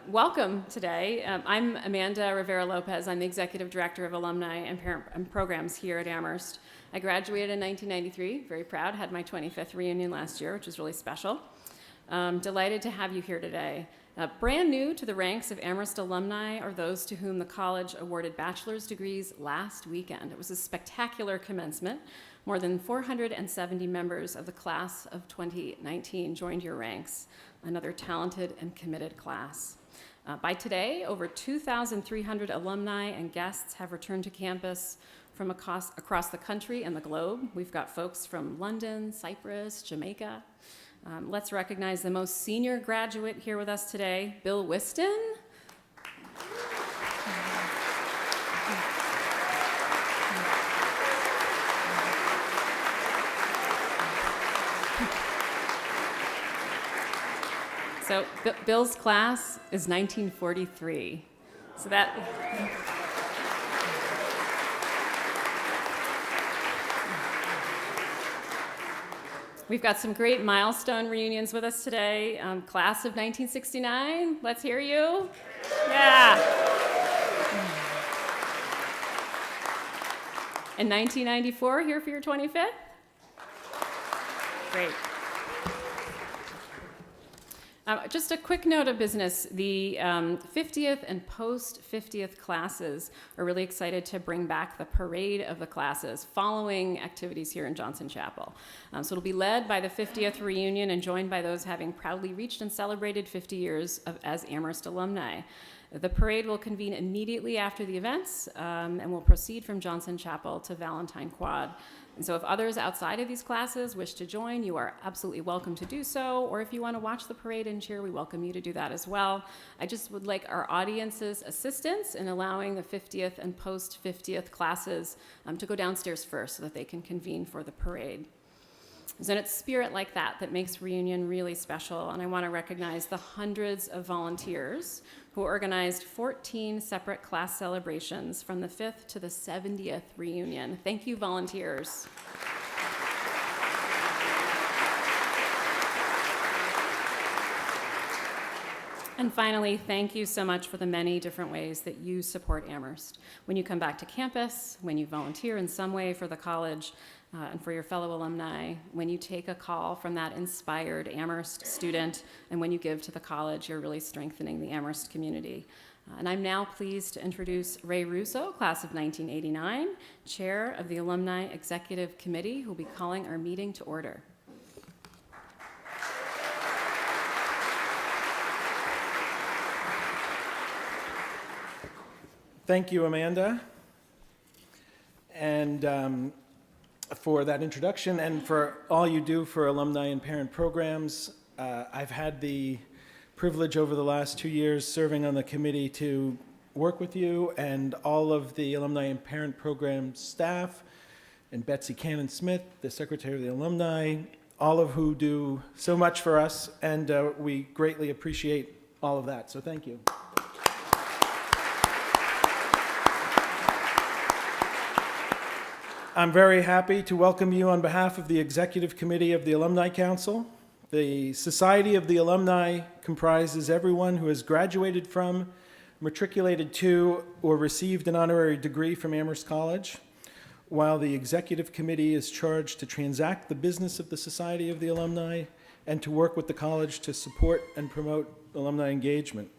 welcome today. I'm Amanda Rivera-Lopez. I'm the Executive Director of Alumni and Parent Programs here at Amherst. I graduated in 1993, very proud, had my 25th reunion last year, which was really special. Delighted to have you here today. Brand new to the ranks of Amherst alumni are those to whom the college awarded bachelor's degrees last weekend. It was a spectacular commencement. More than 470 members of the class of 2019 joined your ranks, another talented and committed class. By today, over 2,300 alumni and guests have returned to campus from across the country and the globe. We've got folks from London, Cyprus, Jamaica. Let's recognize the most senior graduate here with us today, Bill Whiston. So Bill's class is 1943. So that... We've got some great milestone reunions with us today. Class of 1969, let's hear you. Yeah. And 1994, here for your 25th? Great. Just a quick note of business. The 50th and post-50th classes are really excited to bring back the parade of the classes following activities here in Johnson Chapel. So it'll be led by the 50th reunion and joined by those having proudly reached and celebrated 50 years as Amherst alumni. The parade will convene immediately after the events and will proceed from Johnson Chapel to Valentine Quad. And so if others outside of these classes wish to join, you are absolutely welcome to do so. Or if you want to watch the parade and cheer, we welcome you to do that as well. I just would like our audience's assistance in allowing the 50th and post-50th classes to go downstairs first so that they can convene for the parade. It's in its spirit like that makes reunion really special, and I want to recognize the hundreds of volunteers who organized 14 separate class celebrations from the 5th to the 70th reunion. Thank you, volunteers. And finally, thank you so much for the many different ways that you support Amherst. When you come back to campus, when you volunteer in some way for the college, and for your fellow alumni, when you take a call from that inspired Amherst student, and when you give to the college, you're really strengthening the Amherst community. And I'm now pleased to introduce Ray Russo, class of 1989, chair of the Alumni Executive Committee, who will be calling our meeting to order. Thank you, Amanda. And for that introduction and for all you do for alumni and parent programs. I've had the privilege over the last 2 years serving on the committee to work with you and all of the alumni and parent program staff, and Betsy Cannon-Smith, the secretary of the alumni, all of who do so much for us, and we greatly appreciate all of that, so thank you. I'm very happy to welcome you on behalf of the Executive Committee of the Alumni Council. The Society of the Alumni comprises everyone who has graduated from, matriculated to, or received an honorary degree from Amherst College, while the Executive Committee is charged to transact the business of the Society of the Alumni and to work with the college to support and promote alumni engagement.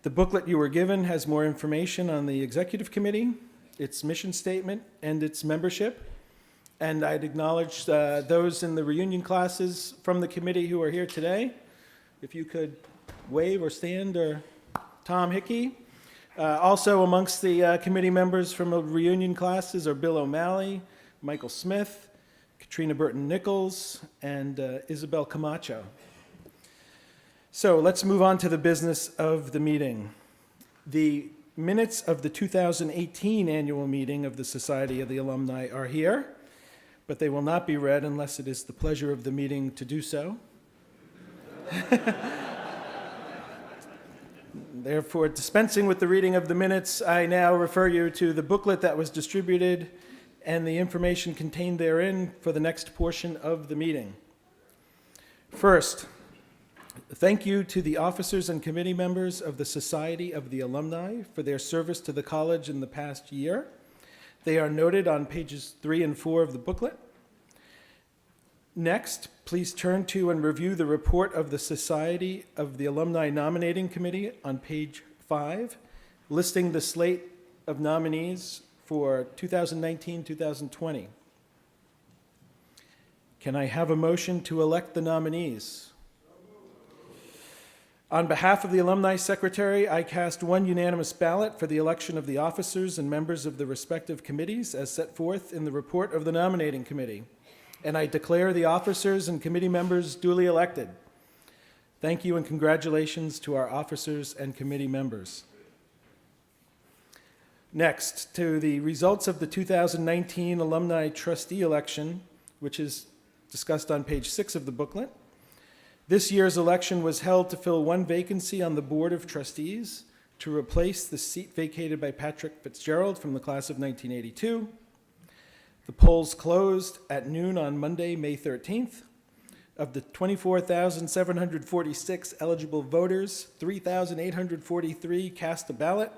The booklet you were given has more information on the Executive Committee, its mission statement, and its membership. And I'd acknowledge those in the reunion classes from the committee who are here today. If you could wave or stand, or Tom Hickey. Also amongst the committee members from the reunion classes are Bill O'Malley, Michael Smith, Katrina Burton-Nichols, and Isabel Camacho. So let's move on to the business of the meeting. The minutes of the 2018 annual meeting of the Society of the Alumni are here, but they will not be read unless it is the pleasure of the meeting to do so. Therefore, dispensing with the reading of the minutes, I now refer you to the booklet that was distributed and the information contained therein for the next portion of the meeting. First, Thank you to the officers and committee members of the Society of the Alumni for their service to the college in the past year. They are noted on pages 3 and 4 of the booklet. Next, please turn to and review the report of the Society of the Alumni Nominating Committee on page 5, listing the slate of nominees for 2019-2020. Can I have a motion to elect the nominees? On behalf of the Alumni Secretary, I cast one unanimous ballot for the election of the officers and members of the respective committees as set forth in the report of the Nominating Committee, and I declare the officers and committee members duly elected. Thank you and congratulations to our officers and committee members. Next, to the results of the 2019 Alumni Trustee election, which is discussed on page 6 of the booklet. This year's election was held to fill one vacancy on the Board of Trustees to replace the seat vacated by Patrick Fitzgerald from the class of 1982. The polls closed at noon on Monday, May 13th. Of the 24,746 eligible voters, 3,843 cast a ballot,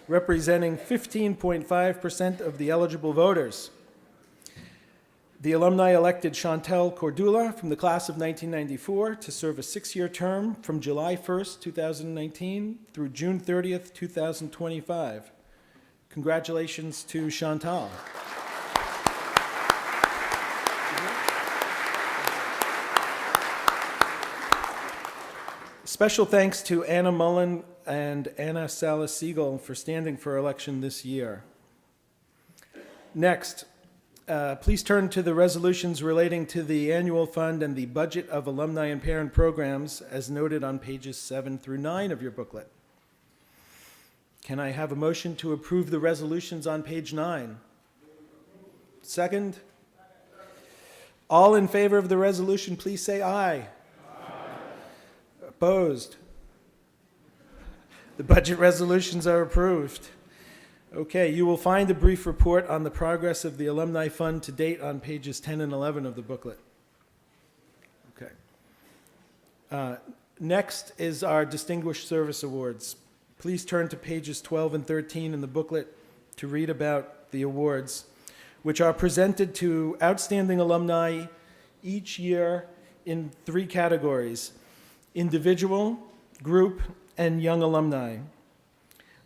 representing 15.5% of the eligible voters. The alumni elected Chantel Cordula from the class of 1994 to serve a 6-year term from July 1st, 2019 through June 30th, 2025. Congratulations to Chantal. Special thanks to Anna Mullen and Anna Salas-Siegel for standing for election this year. Next, please turn to the resolutions relating to the annual fund and the budget of alumni and parent programs as noted on pages 7 through 9 of your booklet. Can I have a motion to approve the resolutions on page 9? Second? All in favor of the resolution, please say aye. Opposed? The budget resolutions are approved. Okay, you will find a brief report on the progress of the Alumni Fund to date on pages 10 and 11 of the booklet. Okay. Next is our Distinguished Service Awards. Please turn to pages 12 and 13 in the booklet to read about the awards, which are presented to outstanding alumni each year in 3 categories: individual, group, and young alumni.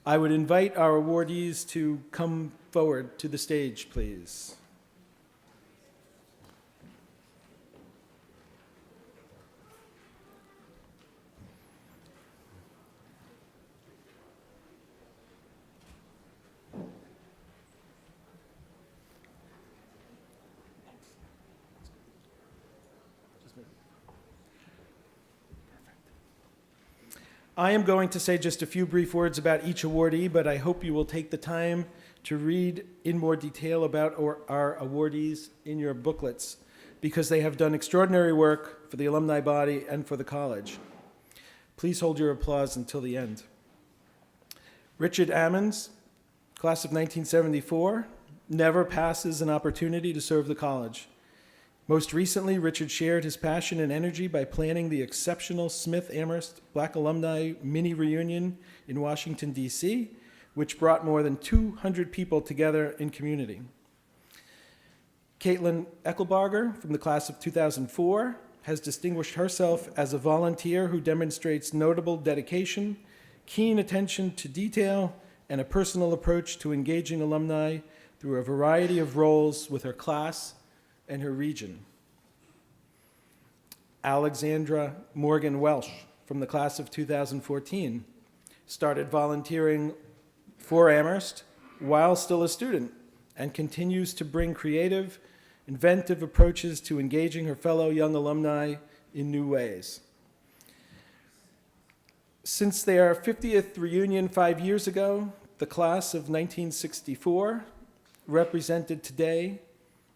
I would invite our awardees to come forward to the stage, please. I am going to say just a few brief words about each awardee, but I hope you will take the time to read in more detail about our awardees in your booklets, because they have done extraordinary work for the alumni body and for the college. Please hold your applause until the end. Richard Ammons, class of 1974, never passes an opportunity to serve the college. Most recently, Richard shared his passion and energy by planning the exceptional Smith-Amherst Black Alumni Mini Reunion in Washington, D.C., which brought more than 200 people together in community. Caitlin Eckelbarger, from the class of 2004, has distinguished herself as a volunteer who demonstrates notable dedication, keen attention to detail, and a personal approach to engaging alumni through a variety of roles with her class and her region. Alexandra Morgan Welsh, from the class of 2014, started volunteering for Amherst while still a student and continues to bring creative, inventive approaches to engaging her fellow young alumni in new ways. Since their 50th reunion 5 years ago, the class of 1964, represented today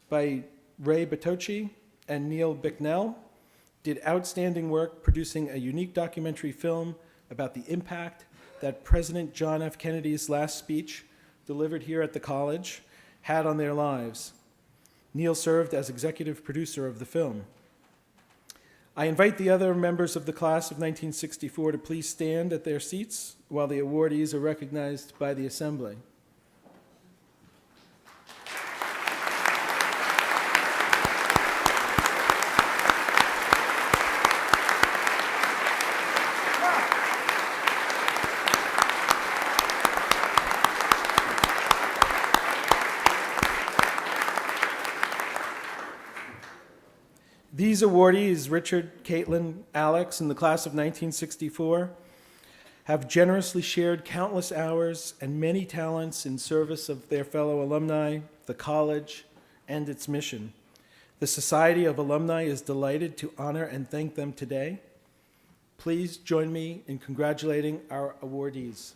by Ray Batochi and Neil Bicknell, did outstanding work producing a unique documentary film about the impact that President John F. Kennedy's last speech, delivered here at the college, had on their lives. Neil served as executive producer of the film. I invite the other members of the class of 1964 to please stand at their seats while the awardees are recognized by the Assembly. These awardees, Richard, Caitlin, Alex, and the class of 1964, have generously shared countless hours and many talents in service of their fellow alumni, the college, and its mission. The Society of Alumni is delighted to honor and thank them today. Please join me in congratulating our awardees.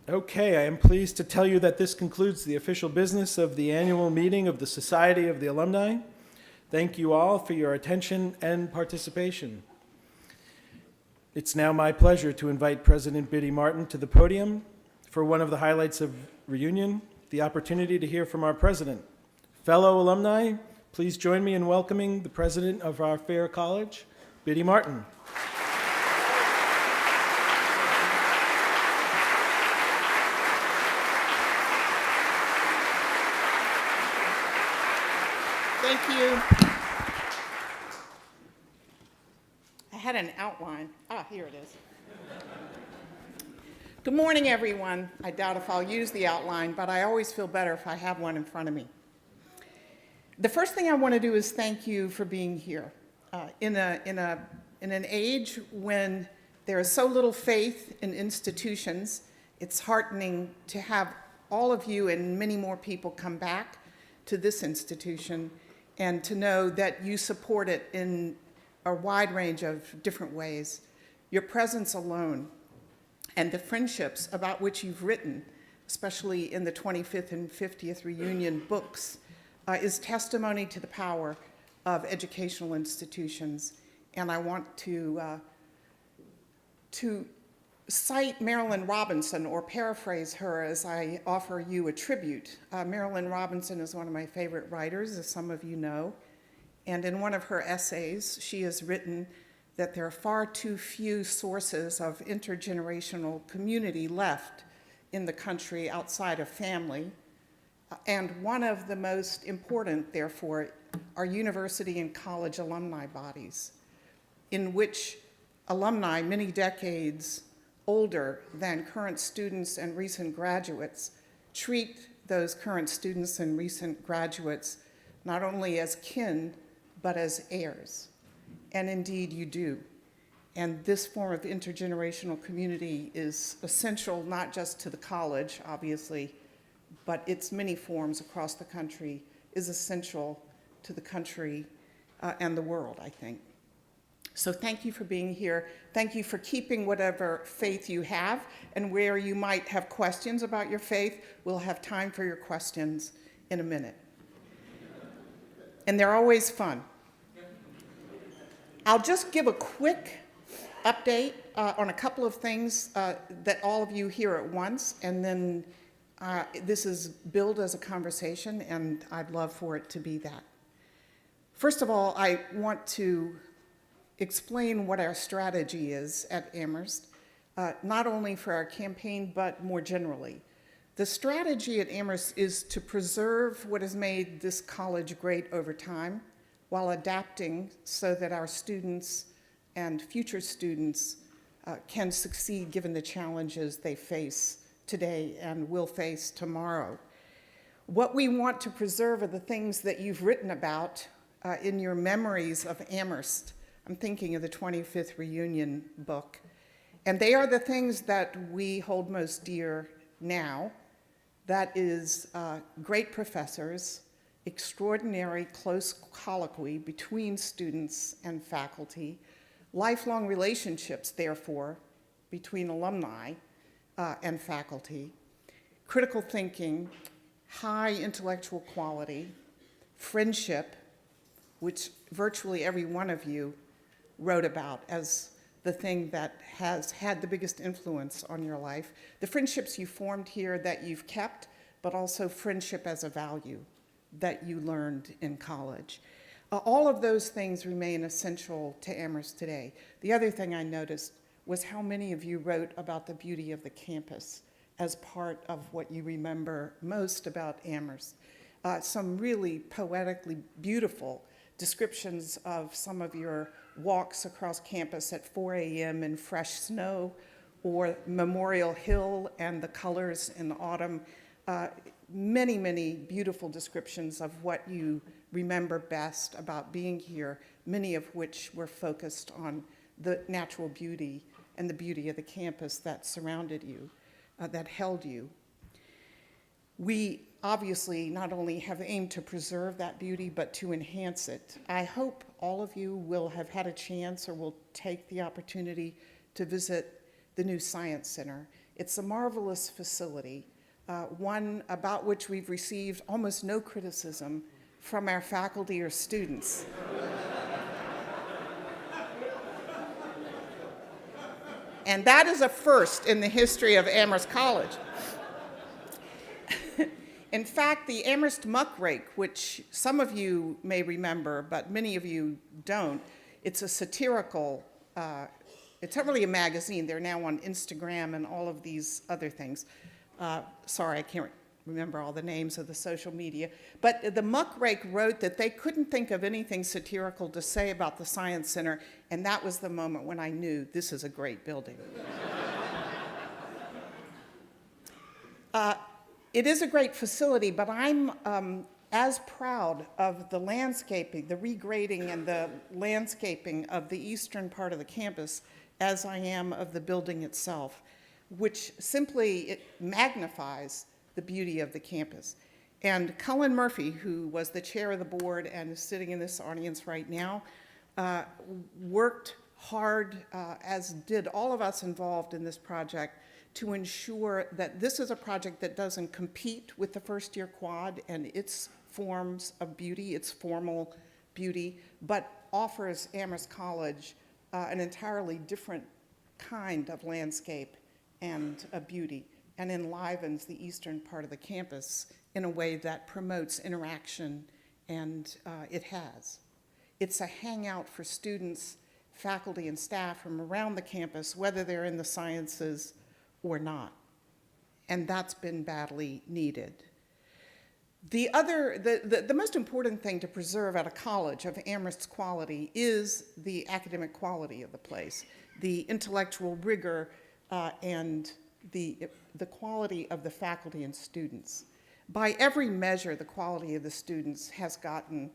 Okay, I am pleased to tell you that this concludes the official business of the annual meeting of the Society of the Alumni. Thank you all for your attention and participation. It's now my pleasure to invite President Biddy Martin to the podium for one of the highlights of reunion, the opportunity to hear from our president. Fellow alumni, please join me in welcoming the president of our fair college, Biddy Martin. Thank you. I had an outline. Here it is. Good morning, everyone. I doubt if I'll use the outline, but I always feel better if I have one in front of me. The first thing I want to do is thank you for being here. In an age when there is so little faith in institutions, it's heartening to have all of you and many more people come back to this institution and to know that you support it in a wide range of different ways. Your presence alone and the friendships about which you've written, especially in the 25th and 50th reunion books, is testimony to the power of educational institutions. And I want to cite Marilyn Robinson, or paraphrase her as I offer you a tribute. Marilyn Robinson is one of my favorite writers, as some of you know. And in one of her essays, she has written that there are far too few sources of intergenerational community left in the country outside of family. And one of the most important, therefore, are university and college alumni bodies, in which alumni, many decades older than current students and recent graduates, treat those current students and recent graduates not only as kin, but as heirs. And indeed you do. And this form of intergenerational community is essential not just to the college, obviously, but its many forms across the country is essential to the country and the world, I think. So thank you for being here. Thank you for keeping whatever faith you have, and where you might have questions about your faith, we'll have time for your questions in a minute. And they're always fun. I'll just give a quick update on a couple of things that all of you hear at once, and then this is billed as a conversation, and I'd love for it to be that. First of all, I want to explain what our strategy is at Amherst, not only for our campaign, but more generally. The strategy at Amherst is to preserve what has made this college great over time, while adapting so that our students and future students can succeed given the challenges they face today and will face tomorrow. What we want to preserve are the things that you've written about in your memories of Amherst. I'm thinking of the 25th reunion book. And they are the things that we hold most dear now. That is great professors, extraordinary close colloquy between students and faculty, lifelong relationships, therefore, between alumni and faculty, critical thinking, high intellectual quality, friendship, which virtually every one of you wrote about as the thing that has had the biggest influence on your life, the friendships you formed here that you've kept, but also friendship as a value that you learned in college. All of those things remain essential to Amherst today. The other thing I noticed was how many of you wrote about the beauty of the campus as part of what you remember most about Amherst. Some really poetically beautiful descriptions of some of your walks across campus at 4 a.m. in fresh snow, or Memorial Hill and the colors in the autumn. Many, many beautiful descriptions of what you remember best about being here, many of which were focused on the natural beauty and the beauty of the campus that surrounded you, that held you. We obviously not only have aimed to preserve that beauty, but to enhance it. I hope all of you will have had a chance or will take the opportunity to visit the new Science Center. It's a marvelous facility, one about which we've received almost no criticism from our faculty or students. And that is a first in the history of Amherst College. In fact, the Amherst Muckrake, which some of you may remember, but many of you don't, it's a satirical, it's not really a magazine. They're now on Instagram and all of these other things. Sorry, I can't remember all the names of the social media. But the Muckrake wrote that they couldn't think of anything satirical to say about the Science Center, and that was the moment when I knew this is a great building. It is a great facility, but I'm as proud of the landscaping, the regrading and the landscaping of the eastern part of the campus as I am of the building itself, which simply magnifies the beauty of the campus. And Cullen Murphy, who was the chair of the board and is sitting in this audience right now, worked hard, as did all of us involved in this project, to ensure that this is a project that doesn't compete with the first-year quad and its forms of beauty, its formal beauty, but offers Amherst College an entirely different kind of landscape and a beauty, and enlivens the eastern part of the campus in a way that promotes interaction, and it has. It's a hangout for students, faculty, and staff from around the campus, whether they're in the sciences or not, and that's been badly needed. The most important thing to preserve at a college of Amherst's quality is the academic quality of the place, the intellectual rigor, and the quality of the faculty and students. By every measure, the quality of the students has gotten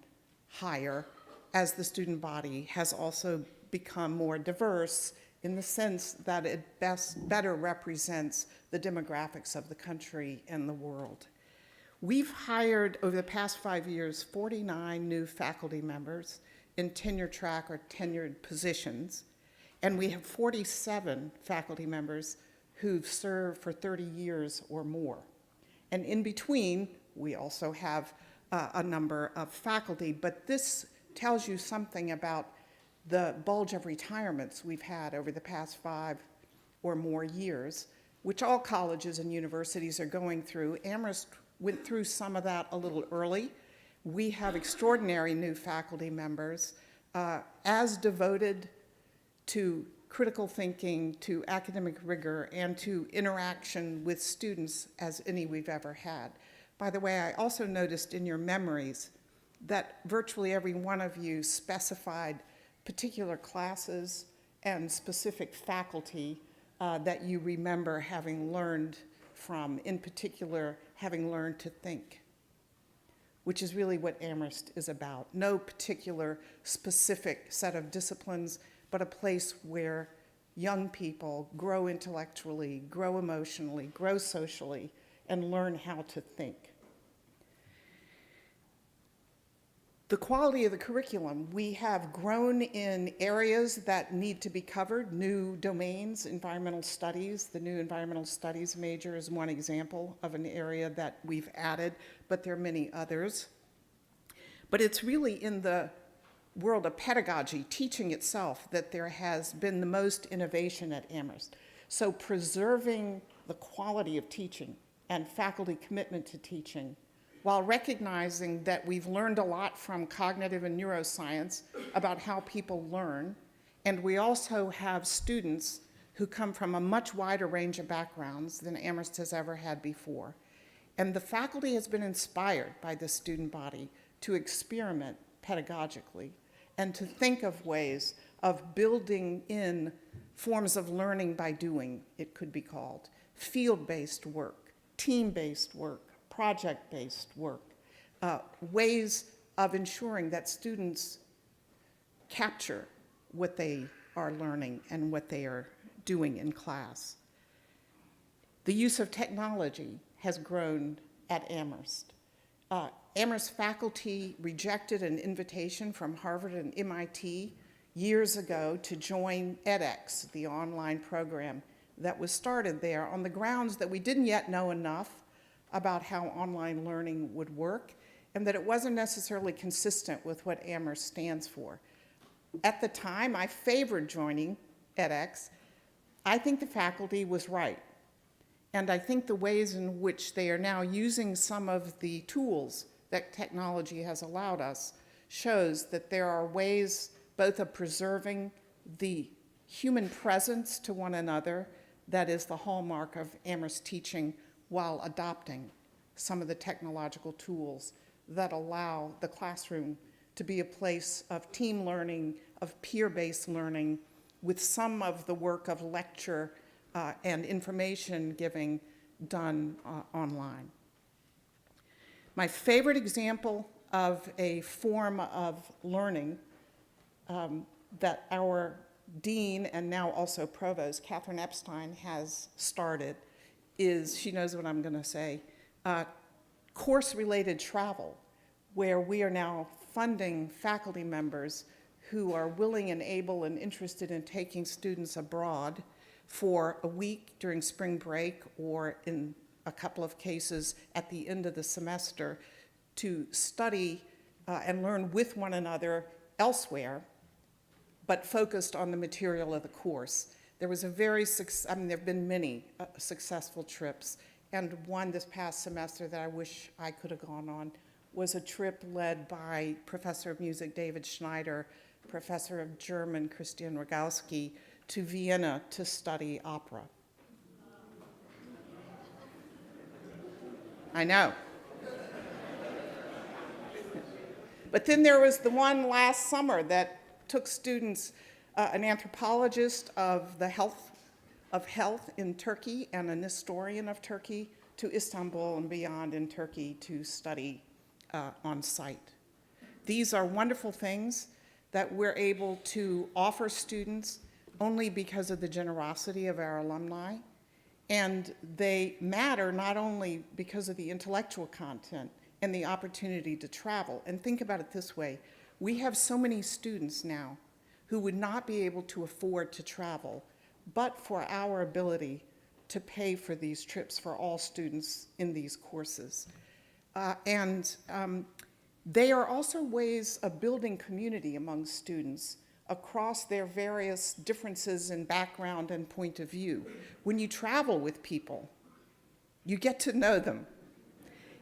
higher as the student body has also become more diverse in the sense that it better represents the demographics of the country and the world. We've hired, over the past 5 years, 49 new faculty members in tenure track or tenured positions, and we have 47 faculty members who've served for 30 years or more. And in between, we also have a number of faculty, but this tells you something about the bulge of retirements we've had over the past 5 or more years, which all colleges and universities are going through. Amherst went through some of that a little early. We have extraordinary new faculty members, as devoted to critical thinking, to academic rigor, and to interaction with students as any we've ever had. By the way, I also noticed in your memories that virtually every one of you specified particular classes and specific faculty that you remember having learned from, in particular, having learned to think, which is really what Amherst is about. No particular specific set of disciplines, but a place where young people grow intellectually, grow emotionally, grow socially, and learn how to think. The quality of the curriculum, we have grown in areas that need to be covered, new domains, environmental studies. The new environmental studies major is one example of an area that we've added, but there are many others. But it's really in the world of pedagogy, teaching itself, that there has been the most innovation at Amherst. So preserving the quality of teaching and faculty commitment to teaching, while recognizing that we've learned a lot from cognitive and neuroscience about how people learn, and we also have students who come from a much wider range of backgrounds than Amherst has ever had before. And the faculty has been inspired by the student body to experiment pedagogically and to think of ways of building in forms of learning by doing, it could be called, field-based work, team-based work, project-based work, ways of ensuring that students capture what they are learning and what they are doing in class. The use of technology has grown at Amherst. Amherst faculty rejected an invitation from Harvard and MIT years ago to join edX, the online program that was started there, on the grounds that we didn't yet know enough about how online learning would work, and that it wasn't necessarily consistent with what Amherst stands for. At the time, I favored joining edX. I think the faculty was right. And I think the ways in which they are now using some of the tools that technology has allowed us shows that there are ways both of preserving the human presence to one another that is the hallmark of Amherst teaching, while adopting some of the technological tools that allow the classroom to be a place of team learning, of peer-based learning, with some of the work of lecture and information giving done online. My favorite example of a form of learning that our dean and now also provost, Catherine Epstein, has started is, she knows what I'm going to say, course-related travel, where we are now funding faculty members who are willing and able and interested in taking students abroad for a week during spring break, or in a couple of cases at the end of the semester, to study and learn with one another elsewhere, but focused on the material of the course. There was a there have been many successful trips, and one this past semester that I wish I could have gone on was a trip led by Professor of Music David Schneider, Professor of German Christian Rogowski, to Vienna to study opera. I know. But then there was the one last summer that took students, an anthropologist of the health in Turkey and an historian of Turkey, to Istanbul and beyond in Turkey to study on site. These are wonderful things that we're able to offer students only because of the generosity of our alumni, and they matter not only because of the intellectual content and the opportunity to travel. And think about it this way: we have so many students now who would not be able to afford to travel, but for our ability to pay for these trips for all students in these courses. They are also ways of building community among students across their various differences in background and point of view. When you travel with people, you get to know them,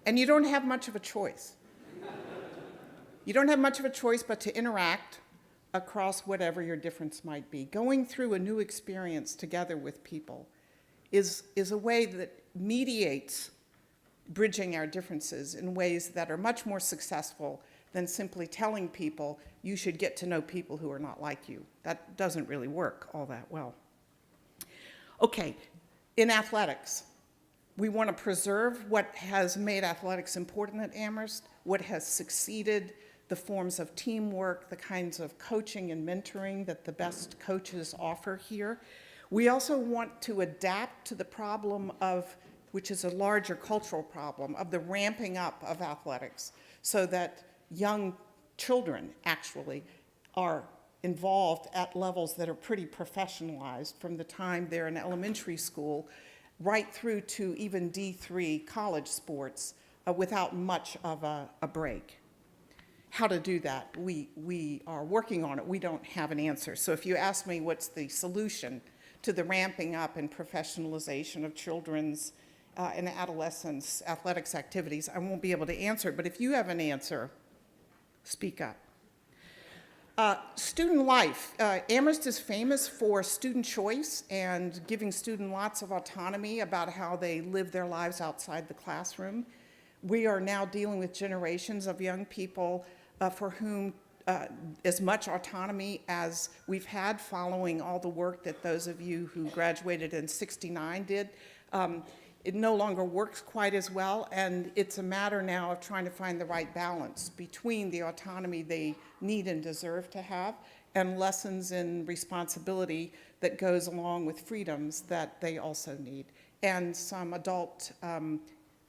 and you don't have much of a choice. You don't have much of a choice but to interact across whatever your difference might be. Going through a new experience together with people is a way that mediates bridging our differences in ways that are much more successful than simply telling people you should get to know people who are not like you. That doesn't really work all that well. Okay, in athletics, we want to preserve what has made athletics important at Amherst, what has succeeded, the forms of teamwork, the kinds of coaching and mentoring that the best coaches offer here. We also want to adapt to the problem of, which is a larger cultural problem, of the ramping up of athletics, so that young children actually are involved at levels that are pretty professionalized from the time they're in elementary school right through to even D3 college sports without much of a break. How to do that, we are working on it. We don't have an answer. So if you ask me what's the solution to the ramping up and professionalization of children's and adolescents' athletics activities, I won't be able to answer it. But if you have an answer, speak up. Student life. Amherst is famous for student choice and giving students lots of autonomy about how they live their lives outside the classroom. We are now dealing with generations of young people for whom as much autonomy as we've had following all the work that those of you who graduated in '69 did. It no longer works quite as well, and it's a matter now of trying to find the right balance between the autonomy they need and deserve to have and lessons in responsibility that goes along with freedoms that they also need, and some adult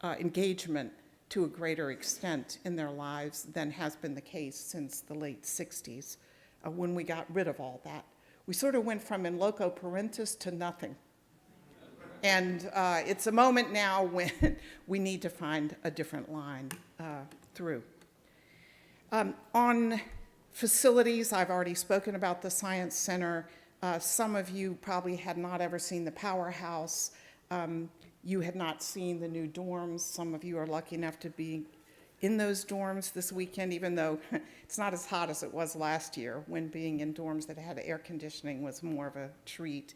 engagement to a greater extent in their lives than has been the case since the late 60s, when we got rid of all that. We sort of went from in loco parentis to nothing. And it's a moment now when we need to find a different line through. On facilities, I've already spoken about the Science Center. Some of you probably had not ever seen the Powerhouse. You had not seen the new dorms. Some of you are lucky enough to be in those dorms this weekend, even though it's not as hot as it was last year, when being in dorms that had air conditioning was more of a treat.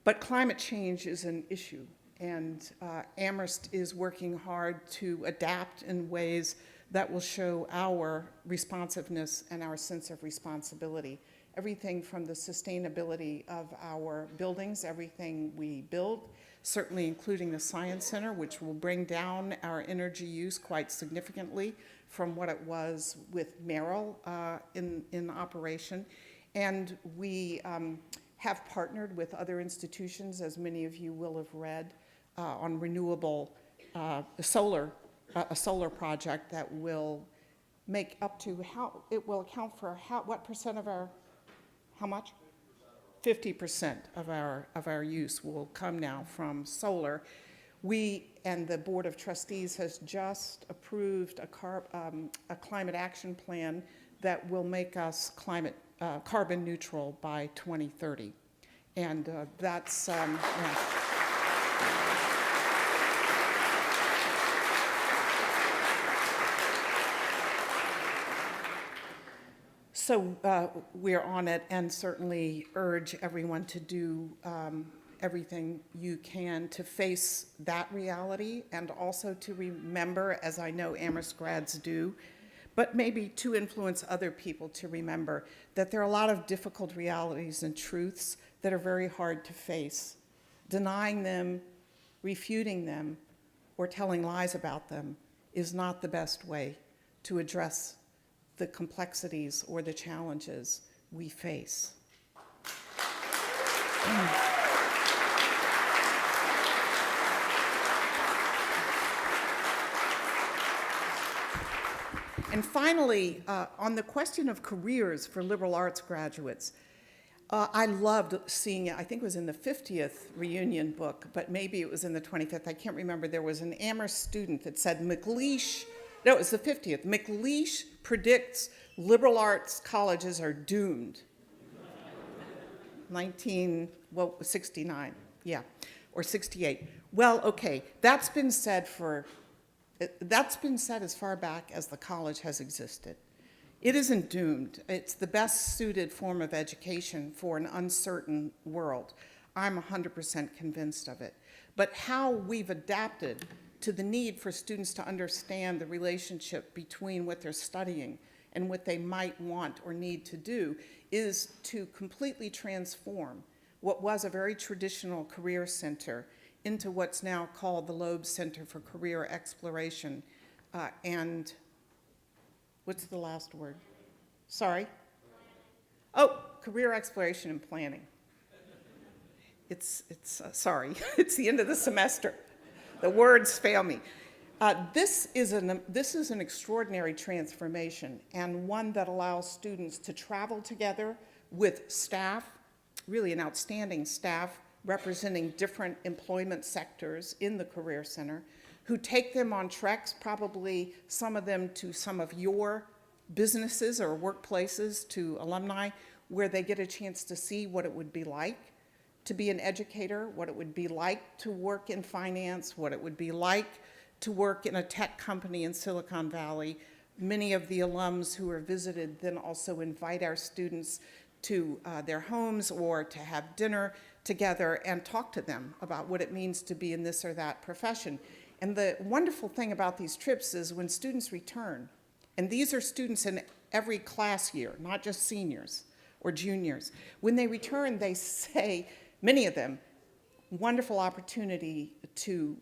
But climate change is an issue, and Amherst is working hard to adapt in ways that will show our responsiveness and our sense of responsibility. Everything from the sustainability of our buildings, everything we build, certainly including the Science Center, which will bring down our energy use quite significantly from what it was with Merrill in operation. And we have partnered with other institutions, as many of you will have read, on renewable a solar project that will make up to it will account for what percent of our, how much? 50% of our use will come now from solar. We and the Board of Trustees has just approved a climate action plan that will make us carbon neutral by 2030. And that's, yeah. So we're on it, and certainly urge everyone to do everything you can to face that reality, and also to remember, as I know Amherst grads do, but maybe to influence other people to remember that there are a lot of difficult realities and truths that are very hard to face. Denying them, refuting them, or telling lies about them is not the best way to address the complexities or the challenges we face. And finally, on the question of careers for liberal arts graduates, I loved seeing it. I think it was in the 50th reunion book, but maybe it was in the 25th. I can't remember. There was an Amherst student that said McLeish, no, it was the 50th. McLeish predicts liberal arts colleges are doomed. 69, yeah, or 68. Well, okay, that's been said as far back as the college has existed. It isn't doomed. It's the best suited form of education for an uncertain world. I'm 100% convinced of it. But how we've adapted to the need for students to understand the relationship between what they're studying and what they might want or need to do is to completely transform what was a very traditional career center into what's now called the Loeb Center for Career Exploration and what's the last word? Sorry? Oh, career exploration and planning. Sorry, it's the end of the semester. The words fail me. This is an extraordinary transformation, and one that allows students to travel together with staff, really an outstanding staff representing different employment sectors in the Career Center, who take them on treks, probably some of them to some of your businesses or workplaces, to alumni, where they get a chance to see what it would be like to be an educator, what it would be like to work in finance, what it would be like to work in a tech company in Silicon Valley. Many of the alums who are visited then also invite our students to their homes or to have dinner together and talk to them about what it means to be in this or that profession. And the wonderful thing about these trips is when students return, and these are students in every class year, not just seniors or juniors, when they return, they say, many of them, wonderful opportunity to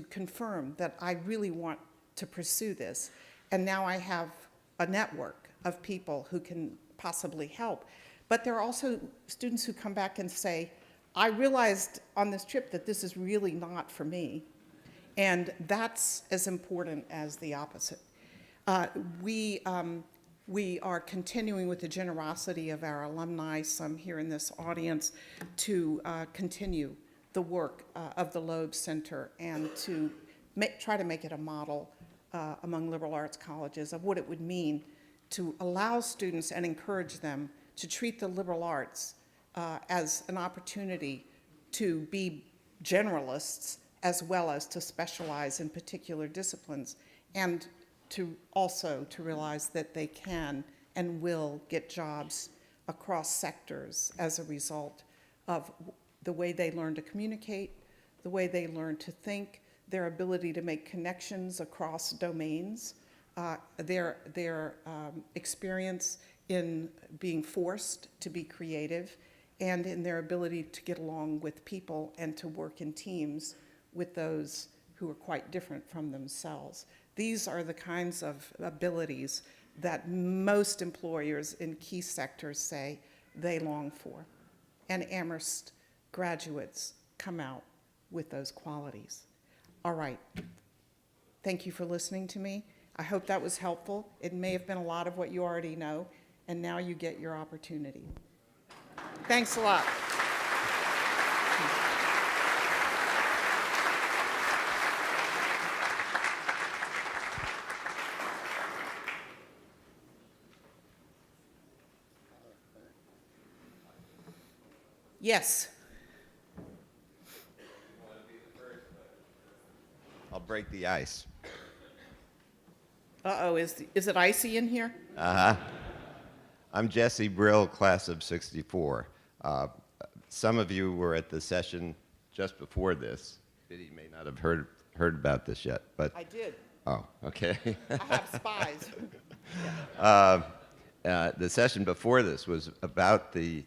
confirm that I really want to pursue this. And now I have a network of people who can possibly help. But there are also students who come back and say, I realized on this trip that this is really not for me. And that's as important as the opposite. We are continuing with the generosity of our alumni, some here in this audience, to continue the work of the Loeb Center and to try to make it a model among liberal arts colleges of what it would mean to allow students and encourage them to treat the liberal arts as an opportunity to be generalists as well as to specialize in particular disciplines, and to also to realize that they can and will get jobs across sectors as a result of the way they learn to communicate, the way they learn to think, their ability to make connections across domains, their experience in being forced to be creative, and in their ability to get along with people and to work in teams with those who are quite different from themselves. These are the kinds of abilities that most employers in key sectors say they long for. And Amherst graduates come out with those qualities. All right. Thank you for listening to me. I hope that was helpful. It may have been a lot of what you already know, and now you get your opportunity. Thanks a lot. Yes. I'll break the ice. Uh-oh, is it icy in here? I'm Jessie, Brill, class of '64. Some of you were at the session just before this. Biddy may not have heard about this yet, but I did. oh, okay. I have spies. The session before this was about the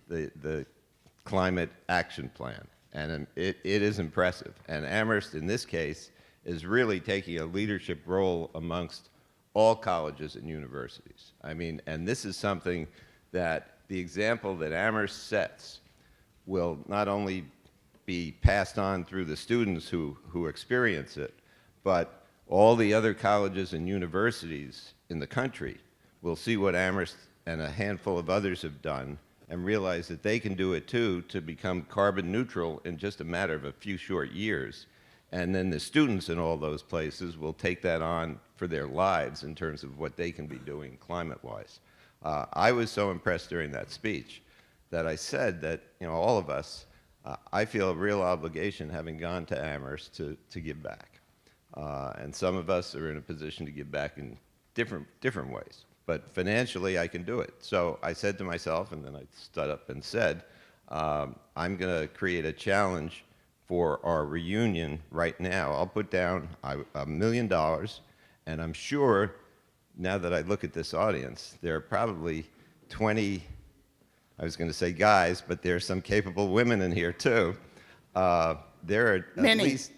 climate action plan, and it is impressive. And Amherst, in this case, is really taking a leadership role amongst all colleges and universities. I mean, and this is something that the example that Amherst sets will not only be passed on through the students who experience it, but all the other colleges and universities in the country will see what Amherst and a handful of others have done and realize that they can do it too, to become carbon neutral in just a matter of a few short years. And then the students in all those places will take that on for their lives in terms of what they can be doing climate-wise. I was so impressed during that speech that I said that, you know, all of us, I feel a real obligation, having gone to Amherst, to give back. And some of us are in a position to give back in different ways. But financially, I can do it. So I said to myself, and then I stood up and said, I'm going to create a challenge for our reunion right now. I'll put down $1 million, and I'm sure, now that I look at this audience, there are probably 20, I was going to say guys, but there are some capable women in here too. There are Many. at least...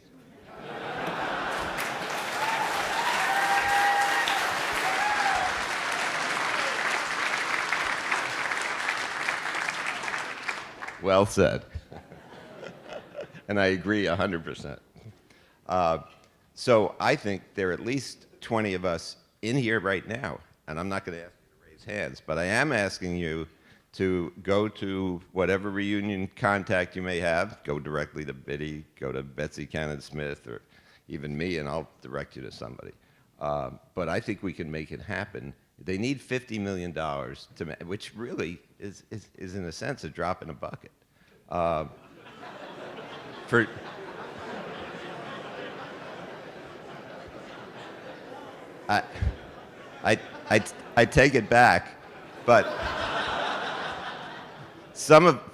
Well said. And I agree 100%. So I think there are at least 20 of us in here right now, and I'm not going to ask you to raise hands, but I am asking you to go to whatever reunion contact you may have, go directly to Biddy, go to Betsy Cannon Smith, or even me, and I'll direct you to somebody. But I think we can make it happen. They need $50 million, which really is, in a sense, a drop in a bucket. I take it back, but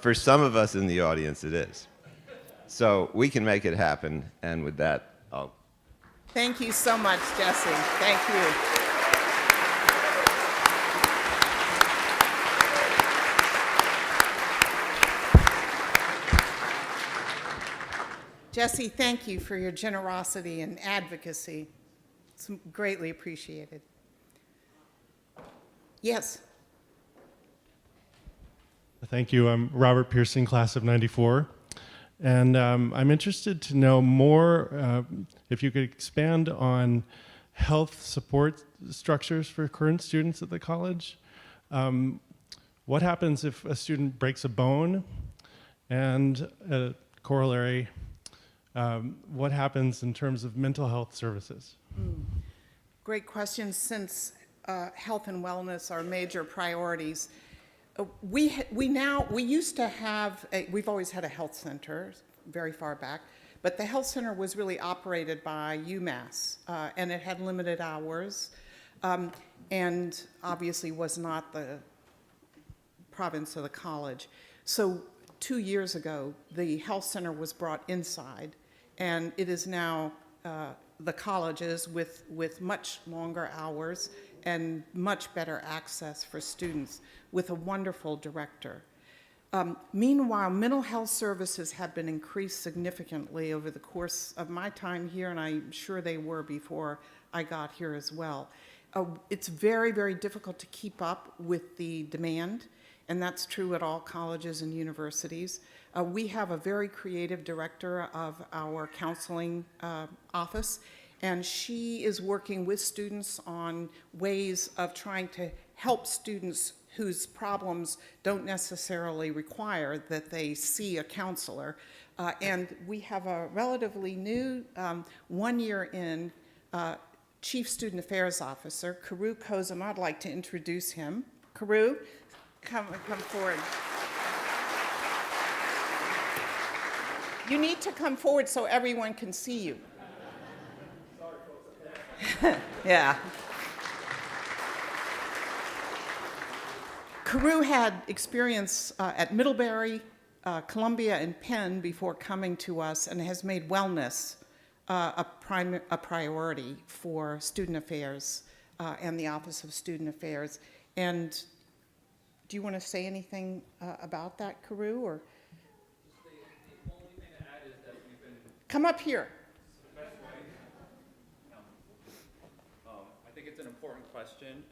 for some of us in the audience, it is. So we can make it happen, and with that, I'll... Thank you so much, Jessie. Thank you. Jessie, thank you for your generosity and advocacy. It's greatly appreciated. Yes. Thank you. I'm Robert Pearson, class of '94. And I'm interested to know more, if you could expand on health support structures for current students at the college. What happens if a student breaks a bone? And a corollary, what happens in terms of mental health services? Great question. Since health and wellness are major priorities, we used to have, we've always had a health center very far back, but the health center was really operated by UMass, and it had limited hours, and obviously was not the province of the college. So 2 years ago, the health center was brought inside, and it is now the colleges with much longer hours and much better access for students with a wonderful director. Meanwhile, mental health services have been increased significantly over the course of my time here, and I'm sure they were before I got here as well. It's very, very difficult to keep up with the demand, and that's true at all colleges and universities. We have a very creative director of our counseling office, and she is working with students on ways of trying to help students whose problems don't necessarily require that they see a counselor. And we have a relatively new, 1 year in, Chief Student Affairs Officer, Carew Khouzam. I'd like to introduce him. Carew, come forward. You need to come forward so everyone can see you. Yeah. Carew had experience at Middlebury, Columbia, and Penn before coming to us, and has made wellness a priority for student affairs and the Office of Student Affairs. And do you want to say anything about that, Carew? Or the only thing to add is that we've been come up here. the best way. I think it's an important question,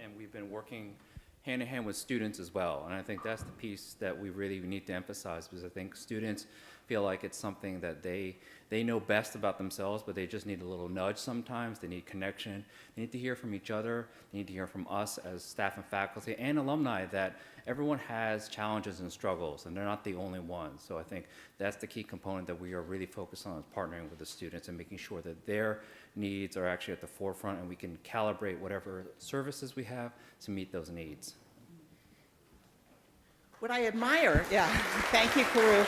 and we've been working hand in hand with students as well. And I think that's the piece that we really need to emphasize, because I think students feel like it's something that they know best about themselves, but they just need a little nudge sometimes. They need connection. They need to hear from each other. They need to hear from us as staff and faculty and alumni that everyone has challenges and struggles, and they're not the only ones. So I think that's the key component that we are really focused on, is partnering with the students and making sure that their needs are actually at the forefront, and we can calibrate whatever services we have to meet those needs. What I admire, yeah, thank you, Carew.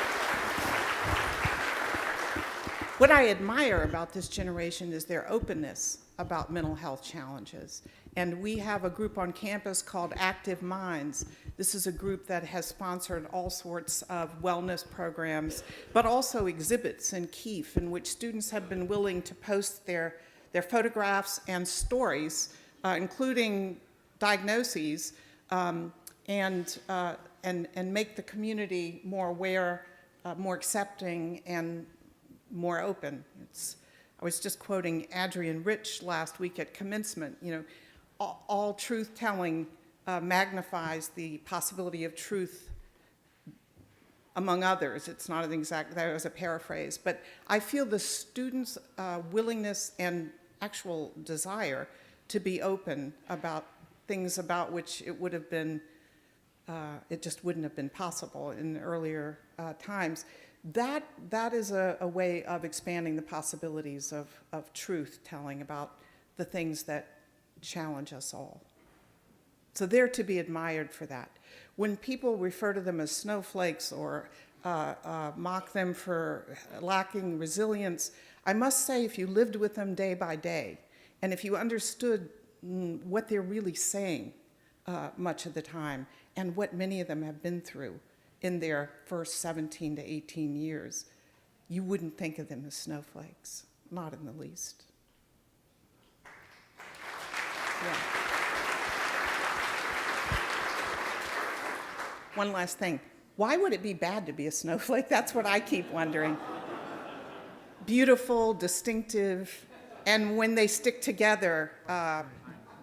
What I admire about this generation is their openness about mental health challenges. And we have a group on campus called Active Minds. This is a group that has sponsored all sorts of wellness programs, but also exhibits in Keefe in which students have been willing to post their photographs and stories, including diagnoses, and make the community more aware, more accepting, and more open. I was just quoting Adrienne Rich last week at commencement. You know, all truth-telling magnifies the possibility of truth among others. It's not an exact, that was a paraphrase, but I feel the students' willingness and actual desire to be open about things about which it would have been, it just wouldn't have been possible in earlier times. That is a way of expanding the possibilities of truth telling about the things that challenge us all. So they're to be admired for that. When people refer to them as snowflakes or mock them for lacking resilience, I must say if you lived with them day by day, and if you understood what they're really saying much of the time, and what many of them have been through in their first 17 to 18 years, you wouldn't think of them as snowflakes, not in the least. Yeah. One last thing. Why would it be bad to be a snowflake? That's what I keep wondering. Beautiful, distinctive, and when they stick together,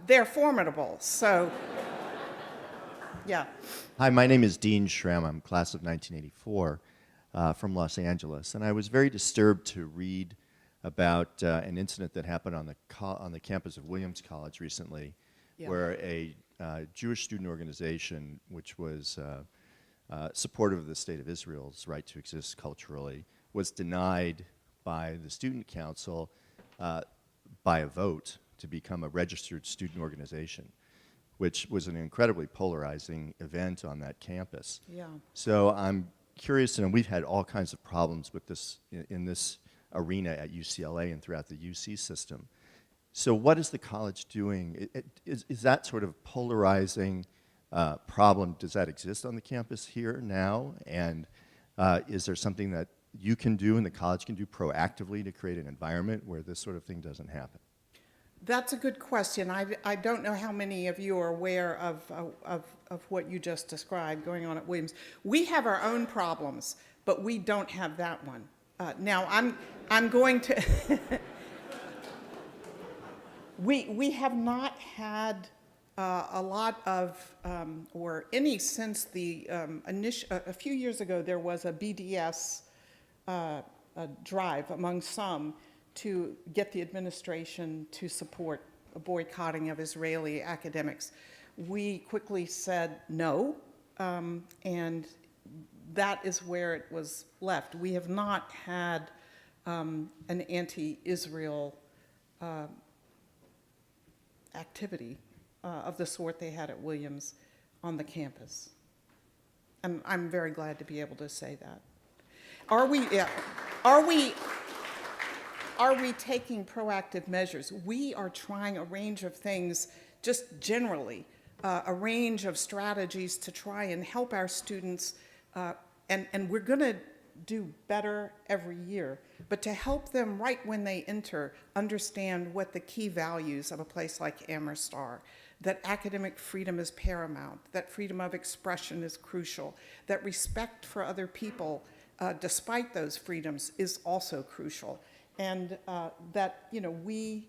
they're formidable. So, yeah. Hi, my name is Dean Schramm. I'm class of 1984 from Los Angeles, and I was very disturbed to read about an incident that happened on the campus of Williams College recently, where a Jewish student organization, which was supportive of the state of Israel's right to exist culturally, was denied by the student council by a vote to become a registered student organization, which was an incredibly polarizing event on that campus. Yeah. So I'm curious to know, we've had all kinds of problems with this in this arena at UCLA and throughout the UC system. So what is the college doing? Is that sort of polarizing problem, does that exist on the campus here now? And is there something that you can do and the college can do proactively to create an environment where this sort of thing doesn't happen? That's a good question. I don't know how many of you are aware of what you just described going on at Williams. We have our own problems, but we don't have that one. Now, I'm going to... we have not had a lot of, or any since the a few years ago, there was a BDS drive among some to get the administration to support a boycotting of Israeli academics. We quickly said no, and that is where it was left. We have not had an anti-Israel activity of the sort they had at Williams on the campus. And I'm very glad to be able to say that. Are we taking proactive measures? We are trying a range of things, just generally, a range of strategies to try and help our students, and we're going to do better every year, but to help them right when they enter understand what the key values of a place like Amherst are, that academic freedom is paramount, that freedom of expression is crucial, that respect for other people, despite those freedoms, is also crucial. And that, you know, we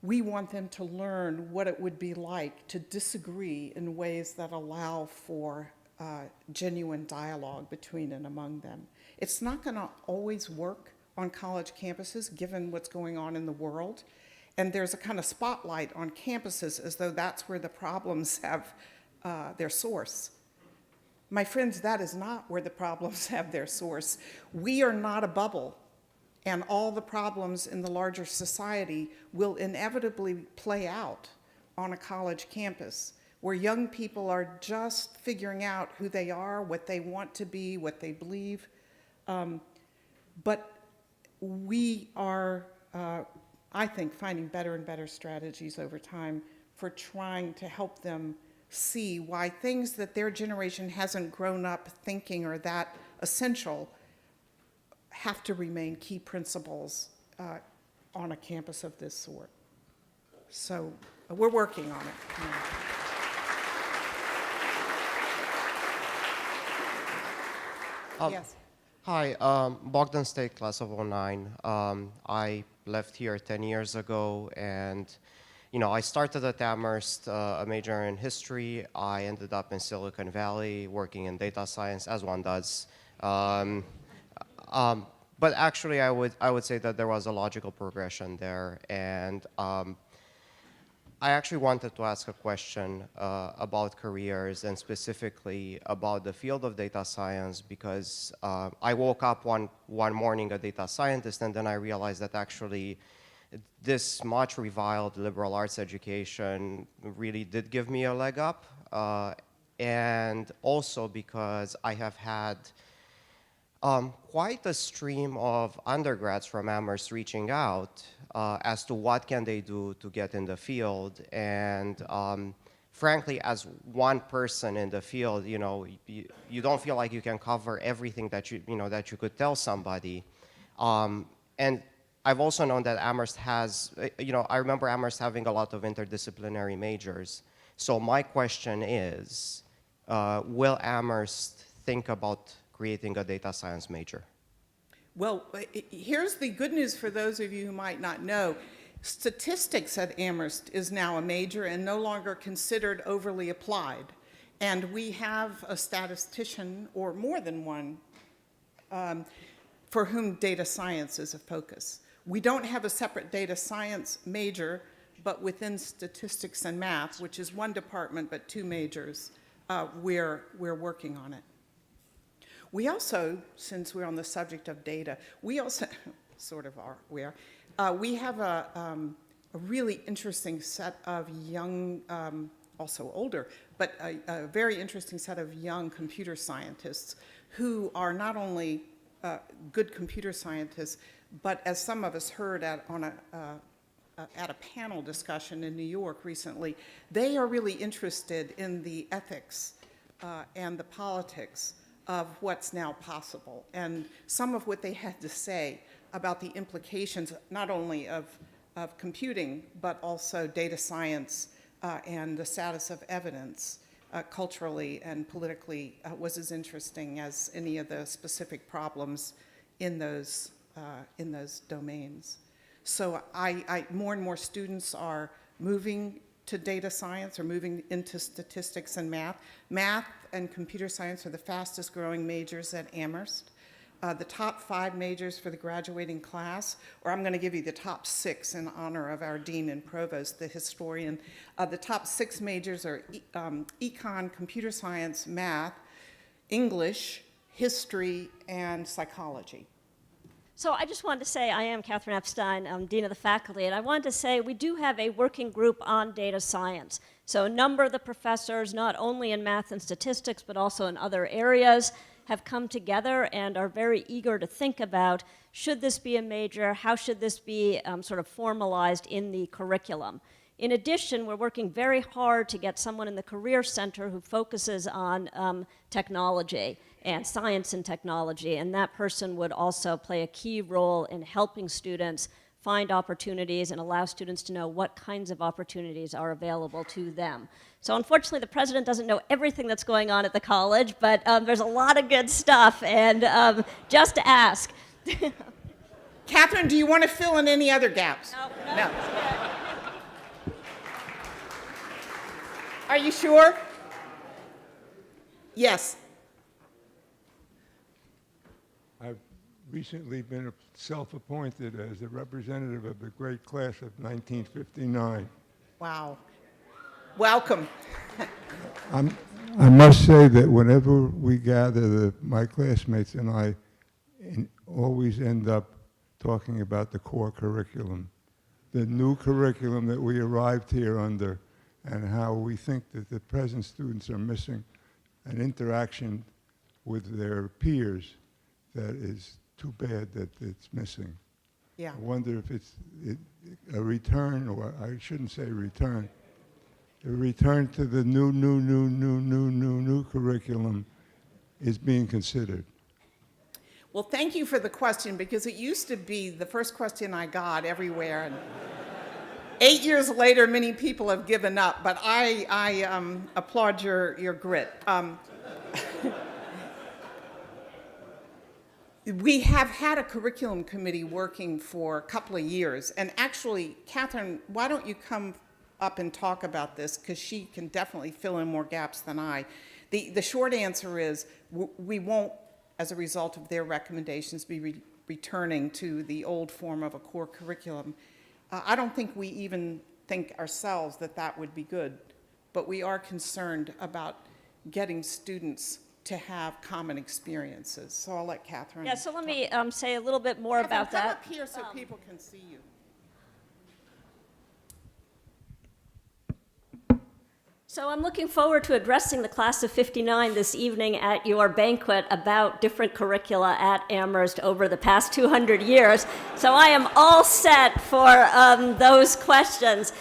want them to learn what it would be like to disagree in ways that allow for genuine dialogue between and among them. It's not going to always work on college campuses, given what's going on in the world. And there's a kind of spotlight on campuses as though that's where the problems have their source. My friends, that is not where the problems have their source. We are not a bubble. And all the problems in the larger society will inevitably play out on a college campus, where young people are just figuring out who they are, what they want to be, what they believe. But we are, I think, finding better and better strategies over time for trying to help them see why things that their generation hasn't grown up thinking are that essential have to remain key principles on a campus of this sort. So we're working on it. Yeah. Yes. Hi, Bogdan State, class of '09. I left here 10 years ago, and I started at Amherst, a major in history. I ended up in Silicon Valley working in data science, as one does. But actually, I would say that there was a logical progression there. And I actually wanted to ask a question about careers and specifically about the field of data science because I woke up one morning a data scientist and then I realized that actually this much reviled liberal arts education really did give me a leg up. And also because I have had quite a stream of undergrads from Amherst reaching out as to what can they do to get in the field. And frankly, as one person in the field, you don't feel like you can cover everything that that you could tell somebody. And I've also known that Amherst has, I remember Amherst having a lot of interdisciplinary majors. So my question is, will Amherst think about creating a data science major? Well, here's the good news for those of you who might not know. Statistics at Amherst is now a major and no longer considered overly applied. And we have a statistician, or more than one, for whom data science is a focus. We don't have a separate data science major, but within statistics and math, which is one department but two majors, we're working on it. We also, since we're on the subject of data, we also, sort of are, we have a really interesting set of young, also older, but a very interesting set of young computer scientists who are not only good computer scientists, but as some of us heard at a panel discussion in New York recently, they are really interested in the ethics and the politics of what's now possible. And some of what they had to say about the implications not only of computing, but also data science and the status of evidence culturally and politically was as interesting as any of the specific problems in those domains. So more and more students are moving to data science or moving into statistics and math. Math and computer science are the fastest growing majors at Amherst. The top 5 majors for the graduating class, or I'm going to give you the top 6 in honor of our dean and provost, the historian. The top 6 majors are econ, computer science, math, English, history, and psychology. So I just wanted to say I am Catherine Epstein, I'm Dean of the Faculty, and I wanted to say we do have a working group on data science. So a number of the professors, not only in math and statistics, but also in other areas, have come together and are very eager to think about, should this be a major, how should this be sort of formalized in the curriculum. In addition, we're working very hard to get someone in the Career Center who focuses on technology and science and technology, and that person would also play a key role in helping students find opportunities and allow students to know what kinds of opportunities are available to them. So unfortunately, the president doesn't know everything that's going on at the college, but there's a lot of good stuff, and just ask. Catherine, do you want to fill in any other gaps? No. Are you sure? Yes. I've recently been self-appointed as a representative of the great class of 1959. Wow. Welcome. I must say that whenever we gather, my classmates and I always end up talking about the core curriculum, the new curriculum that we arrived here under, and how we think that the present students are missing an interaction with their peers that is too bad that it's missing. Yeah. I wonder if it's a return, or I shouldn't say return, a return to the new curriculum is being considered. Well, thank you for the question, because it used to be the first question I got everywhere. And 8 years later, many people have given up, but I applaud your grit. We have had a curriculum committee working for a couple of years, and actually, Catherine, why don't you come up and talk about this because she can definitely fill in more gaps than I. The short answer is we won't, as a result of their recommendations, be returning to the old form of a core curriculum. I don't think we even think ourselves that that would be good, but we are concerned about getting students to have common experiences. So I'll let Catherine. Yeah, so let me say a little bit more Catherine, about come that. up here so people can see you. So I'm looking forward to addressing the class of 59 this evening at your banquet about different curricula at Amherst over the past 200 years. So I am all set for those questions.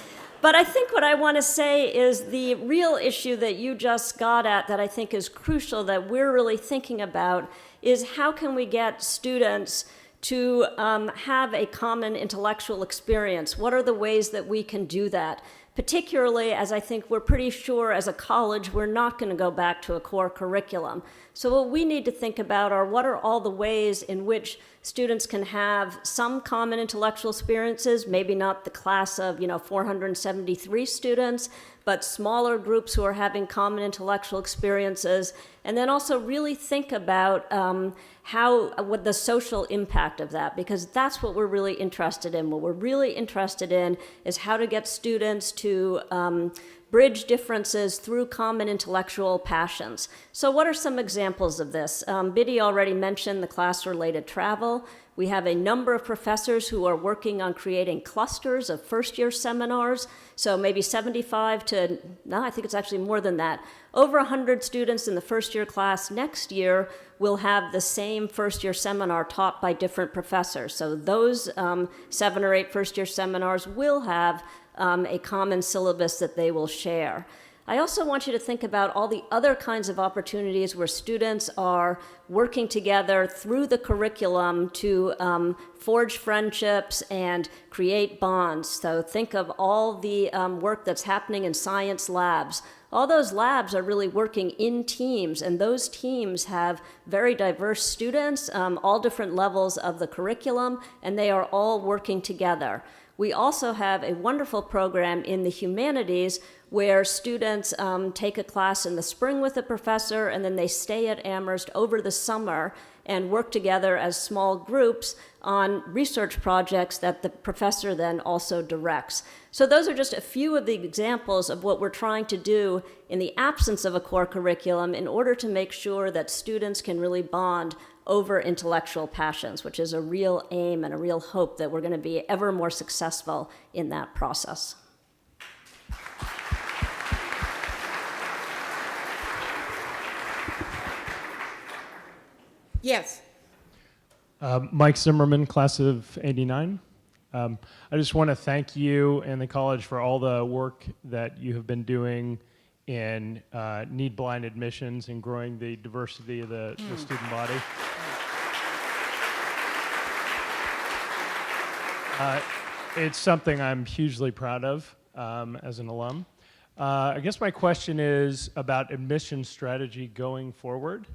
But I think what I want to say is the real issue that you just got at that I think is crucial that we're really thinking about is how can we get students to have a common intellectual experience? What are the ways that we can do that? Particularly as I think we're pretty sure as a college we're not going to go back to a core curriculum. So what we need to think about are what are all the ways in which students can have some common intellectual experiences, maybe not the class of 473 students, but smaller groups who are having common intellectual experiences, and then also really think about what the social impact of that, because that's what we're really interested in. What we're really interested in is how to get students to bridge differences through common intellectual passions. So what are some examples of this? Biddy already mentioned the class-related travel. We have a number of professors who are working on creating clusters of first-year seminars. So maybe 75 to, no, I think it's actually more than that. Over 100 students in the first-year class next year will have the same first-year seminar taught by different professors. So those 7 or 8 first-year seminars will have a common syllabus that they will share. I also want you to think about all the other kinds of opportunities where students are working together through the curriculum to forge friendships and create bonds. So think of all the work that's happening in science labs. All those labs are really working in teams, and those teams have very diverse students, all different levels of the curriculum, and they are all working together. We also have a wonderful program in the humanities where students take a class in the spring with a professor and then they stay at Amherst over the summer and work together as small groups on research projects that the professor then also directs. So those are just a few of the examples of what we're trying to do in the absence of a core curriculum in order to make sure that students can really bond over intellectual passions, which is a real aim and a real hope that we're going to be ever more successful in that process. Yes. Mike Zimmerman, class of '89. I just want to thank you and the college for all the work that you have been doing in need-blind admissions and growing the diversity of the student body. It's something I'm hugely proud of as an alum. I guess my question is about admission strategy going forward.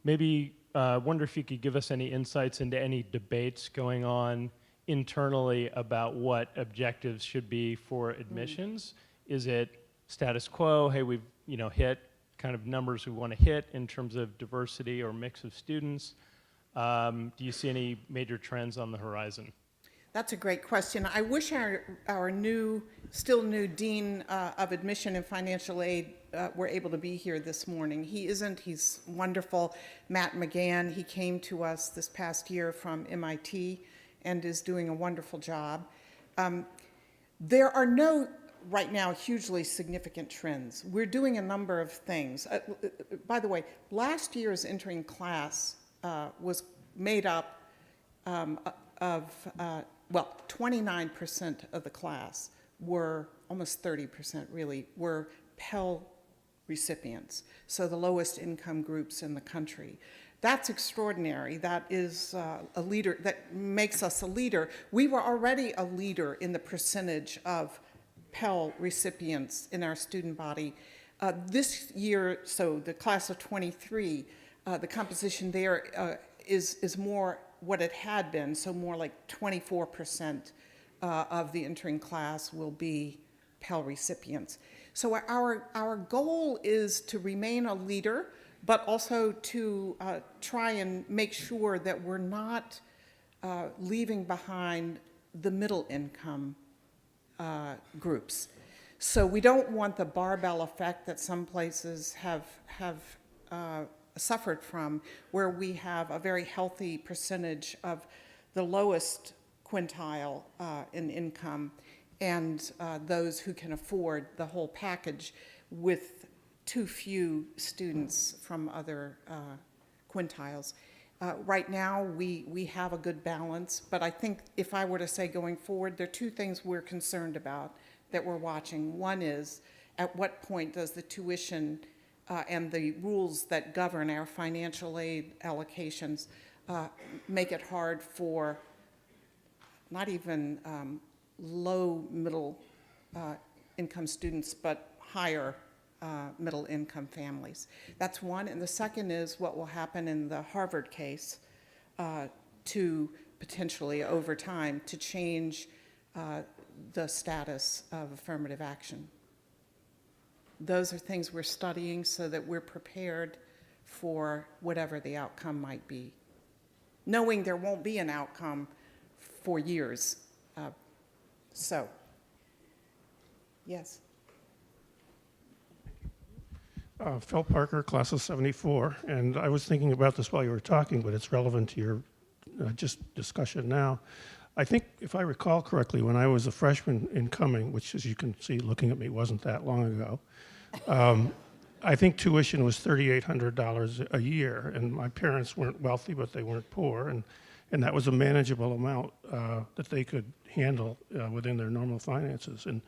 Maybe wonder if you could give us any insights into any debates going on internally about what objectives should be for admissions. Is it status quo? Hey, we've hit kind of numbers we want to hit in terms of diversity or mix of students. Do you see any major trends on the horizon? That's a great question. I wish our still new Dean of Admission and Financial Aid were able to be here this morning. He isn't. He's wonderful. Matt McGann, he came to us this past year from MIT and is doing a wonderful job. There are no, right now, hugely significant trends. We're doing a number of things. By the way, last year's entering class was made up of 29% of the class were, almost 30% really, were Pell recipients, so the lowest income groups in the country. That's extraordinary. That is a leader, that makes us a leader. We were already a leader in the percentage of Pell recipients in our student body. This year, so the class of 23, the composition there is more what it had been, so more like 24% of the entering class will be Pell recipients. So our goal is to remain a leader, but also to try and make sure that we're not leaving behind the middle income groups. So we don't want the barbell effect that some places have suffered from, where we have a very healthy percentage of the lowest quintile in income and those who can afford the whole package, with too few students from other quintiles. Right now, we have a good balance, but I think if I were to say going forward, there are two things we're concerned about that we're watching. One is, at what point does the tuition and the rules that govern our financial aid allocations make it hard for not even low middle income students, but higher middle income families. That's one. And the second is what will happen in the Harvard case to potentially, over time, to change the status of affirmative action. Those are things we're studying so that we're prepared for whatever the outcome might be, knowing there won't be an outcome for years. Yes. Phil Parker, class of 74, and I was thinking about this while you were talking, but it's relevant to your just discussion now. I think, if I recall correctly, when I was a freshman in Cumming, which, as you can see looking at me, wasn't that long ago, I think tuition was $3,800 a year, and my parents weren't wealthy, but they weren't poor, and that was a manageable amount that they could handle within their normal finances. And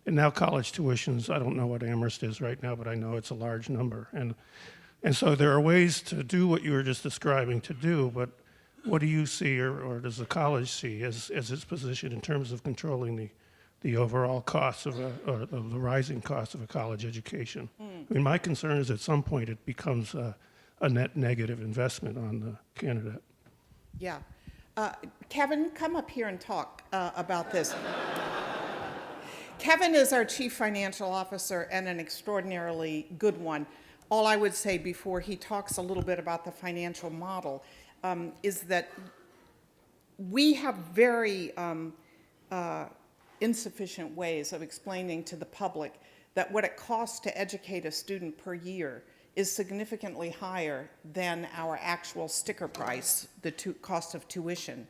now college tuitions, I don't know what Amherst is right now, but I know it's a large number. And so there are ways to do what you were just describing to do, but what do you see, or does the college see as its position in terms of controlling the overall costs of the rising costs of a college education? I mean, my concern is at some point it becomes a net negative investment on the candidate. Yeah. Kevin, come up here and talk about this. Kevin is our chief financial officer and an extraordinarily good one. All I would say before he talks a little bit about the financial model is that we have very insufficient ways of explaining to the public that what it costs to educate a student per year is significantly higher than our actual sticker price, the cost of tuition.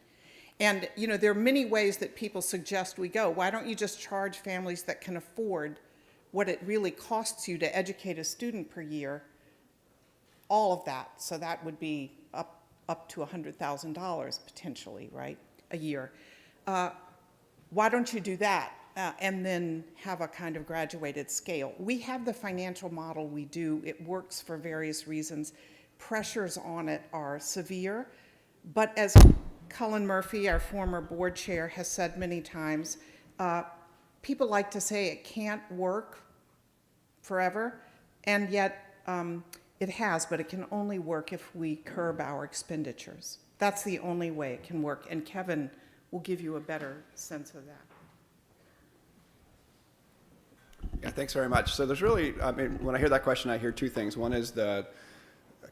And there are many ways that people suggest we go. Why don't you just charge families that can afford what it really costs you to educate a student per year, all of that? So that would be up to $100,000 potentially, right, a year. Why don't you do that and then have a kind of graduated scale? We have the financial model we do. It works for various reasons. Pressures on it are severe, but as Cullen Murphy, our former board chair, has said many times, people like to say it can't work forever, and yet it has, but it can only work if we curb our expenditures. That's the only way it can work, and Kevin will give you a better sense of that. Yeah, thanks very much. So there's really, when I hear that question, I hear two things. One is the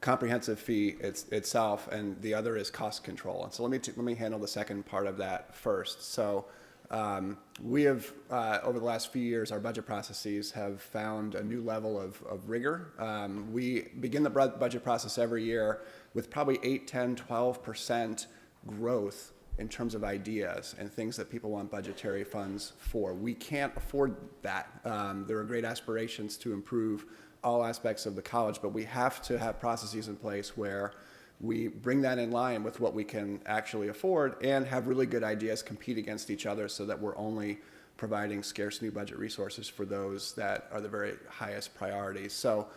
comprehensive fee itself, and the other is cost control. And so let me handle the second part of that first. So we have, over the last few years, our budget processes have found a new level of rigor. We begin the budget process every year with probably 8, 10, 12% growth in terms of ideas and things that people want budgetary funds for. We can't afford that. There are great aspirations to improve all aspects of the college, but we have to have processes in place where we bring that in line with what we can actually afford and have really good ideas compete against each other so that we're only providing scarce new budget resources for those that are the very highest priorities. So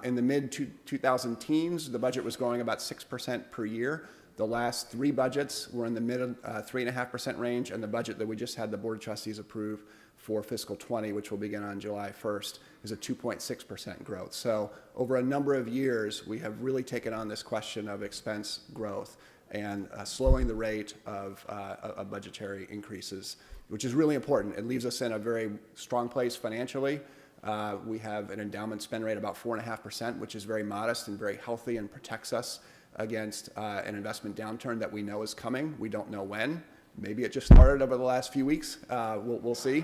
in the mid-2000 teens, the budget was growing about 6% per year. The last 3 budgets were in the mid 3.5% range, and the budget that we just had the Board of Trustees approve for fiscal 20, which will begin on July 1st, is a 2.6% growth. So over a number of years, we have really taken on this question of expense growth. and slowing the rate of budgetary increases, which is really important. It leaves us in a very strong place financially. We have an endowment spend rate about 4.5%, which is very modest and very healthy and protects us against an investment downturn that we know is coming. We don't know when. Maybe it just started over the last few weeks. We'll see.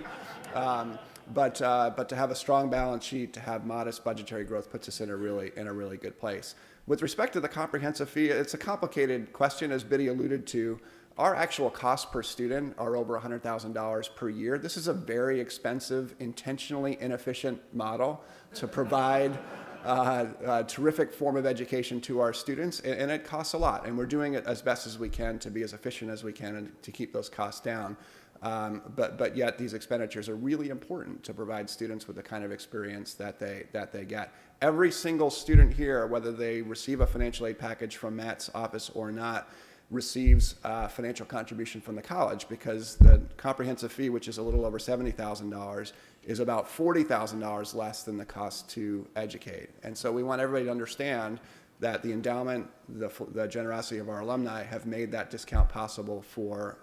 But to have a strong balance sheet, to have modest budgetary growth puts us in a really good place. With respect to the comprehensive fee, it's a complicated question, as Biddy alluded to. Our actual costs per student are over $100,000 per year. This is a very expensive, intentionally inefficient model to provide a terrific form of education to our students, and it costs a lot. And we're doing it as best as we can to be as efficient as we can and to keep those costs down. But yet these expenditures are really important to provide students with the kind of experience that they get. Every single student here, whether they receive a financial aid package from Matt's office or not, receives financial contribution from the college, because the comprehensive fee, which is a little over $70,000, is about $40,000 less than the cost to educate. And so we want everybody to understand that the endowment, the generosity of our alumni have made that discount possible for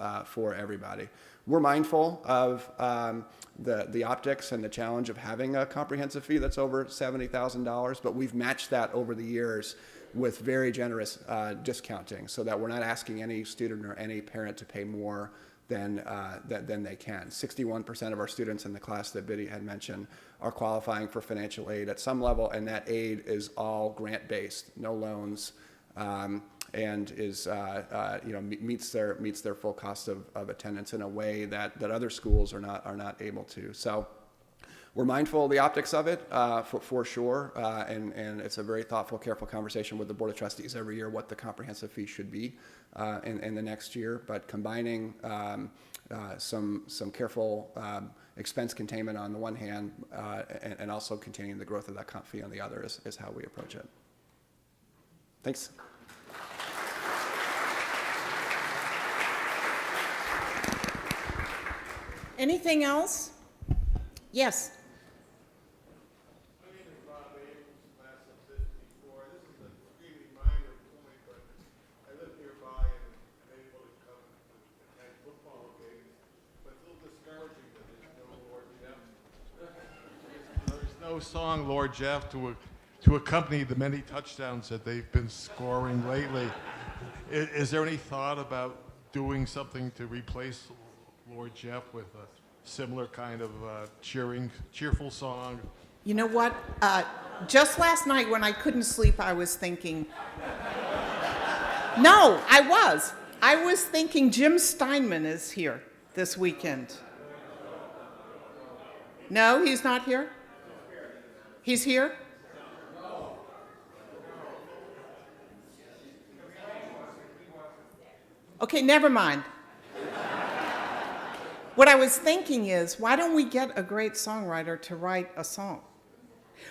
everybody. We're mindful of the optics and the challenge of having a comprehensive fee that's over $70,000, but we've matched that over the years with very generous discounting, so that we're not asking any student or any parent to pay more than they can. 61% of our students in the class that Biddy had mentioned are qualifying for financial aid at some level, and that aid is all grant-based, no loans, and is meets their full cost of attendance in a way that other schools are not able to. So we're mindful of the optics of it, for sure, and it's a very thoughtful, careful conversation with the Board of Trustees every year what the comprehensive fee should be in the next year. But combining some careful expense containment on the one hand, and also containing the growth of that comp fee on the other is how we approach it. Thanks. Anything else? Yes. No song, Lord Jeff, to accompany the many touchdowns that they've been scoring lately. Is there any thought about doing something to replace Lord Jeff with a similar kind of cheerful song? You know what? Just last night when I couldn't sleep, I was thinking. No, I was thinking Jim Steinman is here this weekend. No, he's not here? He's here? Okay, never mind. What I was thinking is, why don't we get a great songwriter to write a song?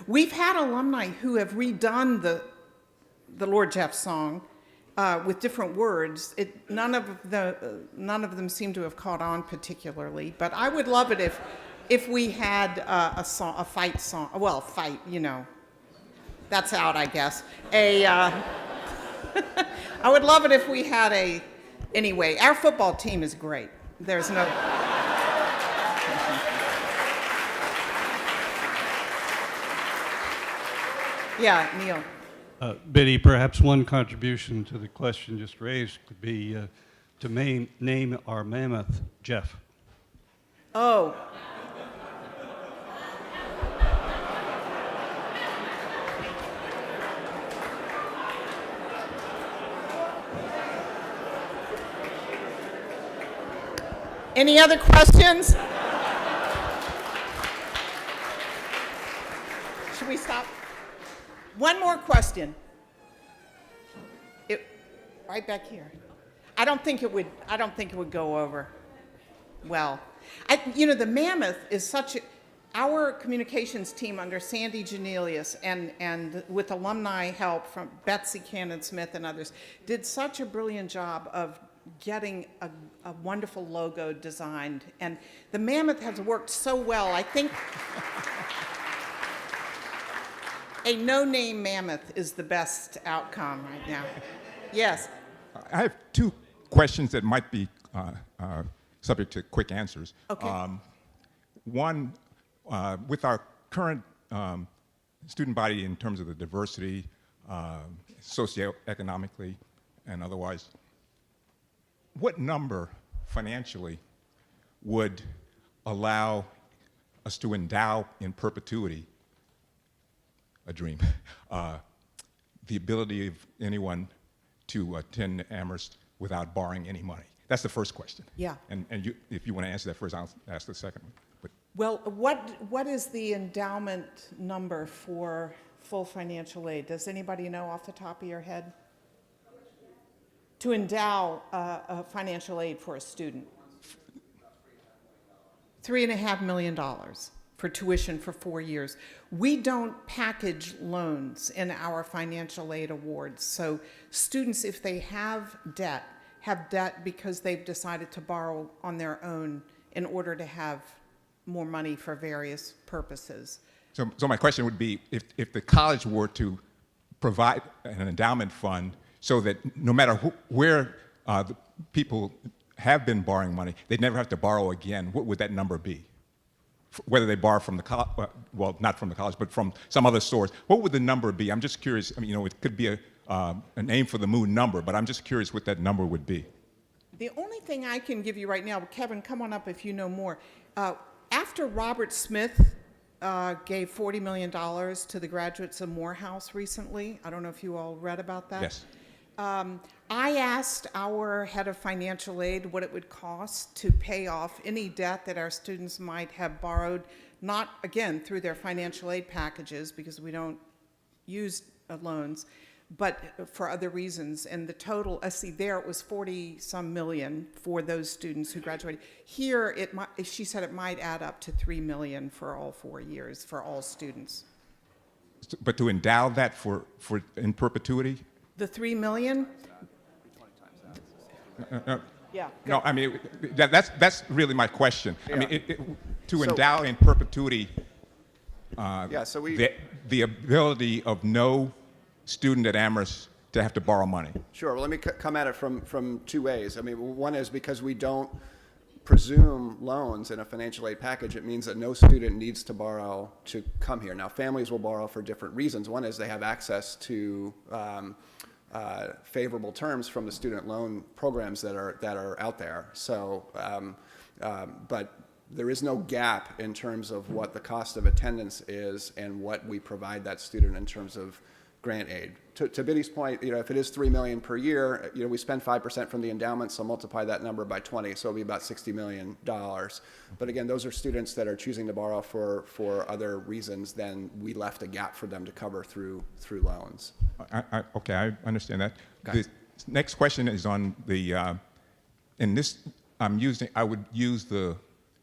We've had alumni who have redone the Lord Jeff song with different words. None of them seem to have caught on particularly, but I would love it if we had a fight song. Well, fight, that's out, I guess. I would love it if we had anyway, our football team is great. There's no. Yeah, Neil. Biddy, perhaps one contribution to the question just raised could be to name our mammoth Jeff. Oh. Any other questions? Should we stop? One more question. Right back here. I don't think it would go over well. The Mammoth is our communications team under Sandy Janelius and with alumni help from Betsy Cannon-Smith and others did such a brilliant job of getting a wonderful logo designed. And the Mammoth has worked so well. I think a no-name mammoth is the best outcome right now. Yes. I have two questions that might be subject to quick answers. Okay. One, with our current student body in terms of the diversity, socioeconomically and otherwise, what number financially would allow us to endow in perpetuity, a dream, the ability of anyone to attend Amherst without borrowing any money? That's the first question. Yeah. And you, if you want to answer that first, I'll ask the second one. But Well, what is the endowment number for full financial aid? Does anybody know off the top of your head? To endow a financial aid for a student? $3.5 million for tuition for 4 years. We don't package loans in our financial aid awards. So students, if they have debt because they've decided to borrow on their own in order to have more money for various purposes. So my question would be, if the college were to provide an endowment fund so that no matter where the people have been borrowing money, they'd never have to borrow again, what would that number be? Whether they borrow from the college, well, not from the college, but from some other source, what would the number be? I'm just curious. I mean, it could be an aim for the moon number, but I'm just curious what that number would be. The only thing I can give you right now, Kevin, come on up if you know more. After Robert Smith gave $40 million to the graduates of Morehouse recently, I don't know if you all read about that. Yes. I asked our head of financial aid what it would cost to pay off any debt that our students might have borrowed, not, again, through their financial aid packages, because we don't use loans, but for other reasons. And the total, see, there it was 40-some million for those students who graduated. Here, she said it might add up to $3 million for all 4 years for all students. But to endow that for in perpetuity? The $3 million? Yeah. No, I mean, that's really my question. Yeah. I mean, to endow in perpetuity so the ability of no student at Amherst to have to borrow money. Sure. Well, let me come at it from two ways. I mean, one is because we don't presume loans in a financial aid package, it means that no student needs to borrow to come here. Now, families will borrow for different reasons. One is they have access to favorable terms from the student loan programs that are out there. So, but there is no gap in terms of what the cost of attendance is and what we provide that student in terms of grant aid. To Biddy's point, if it is $3 million per year, we spend 5% from the endowment, so multiply that number by 20, so it'll be about $60 million. But again, those are students that are choosing to borrow for other reasons than we left a gap for them to cover through loans. Okay, I understand that. Okay. The next question is on the, in this, I would use the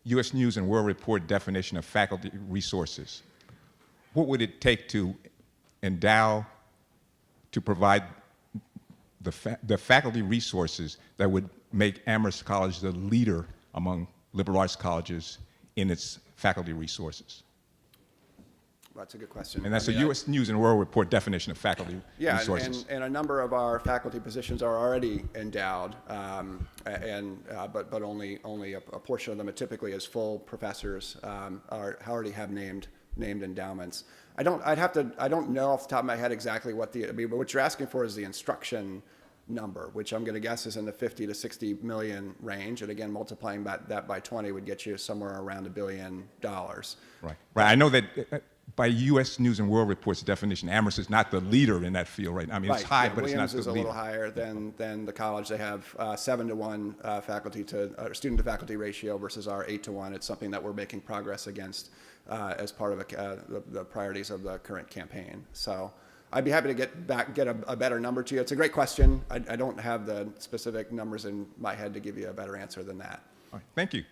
U.S. News and World Report definition of faculty resources. What would it take to endow, to provide the faculty resources that would make Amherst College the leader among liberal arts colleges in its faculty resources? That's a good question. And that's a U.S. News and World Report definition of faculty resources. And a number of our faculty positions are already endowed, but only a portion of them, typically as full professors, already have named endowments. I don't know off the top of my head exactly but what you're asking for is the instruction number, which I'm going to guess is in the 50 to 60 million range. And again, multiplying that by 20 would get you somewhere around $1 billion. Right. I know that by U.S. News and World Report's definition, Amherst is not the leader in that field, right? I mean, it's high, but it's not the leader. Williams is a little higher than the college. They have 7-to-1 student to faculty ratio versus our 8-to-1. It's something that we're making progress against as part of the priorities of the current campaign. So I'd be happy to get a better number to you. It's a great question. I don't have the specific numbers in my head to give you a better answer than that. All right. Thank you.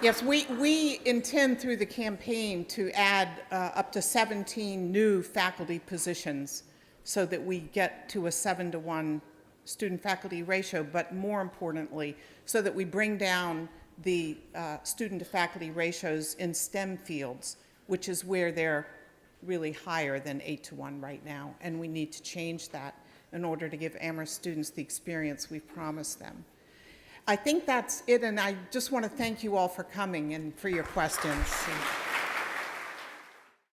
Yes, we intend through the campaign to add up to 17 new faculty positions so that we get to a 7-to-1 student-faculty ratio, but more importantly, so that we bring down the student-to-faculty ratios in STEM fields, which is where they're really higher than 8-to-1 right now, and we need to change that in order to give Amherst students the experience we've promised them. I think that's it, and I just want to thank you all for coming and for your questions.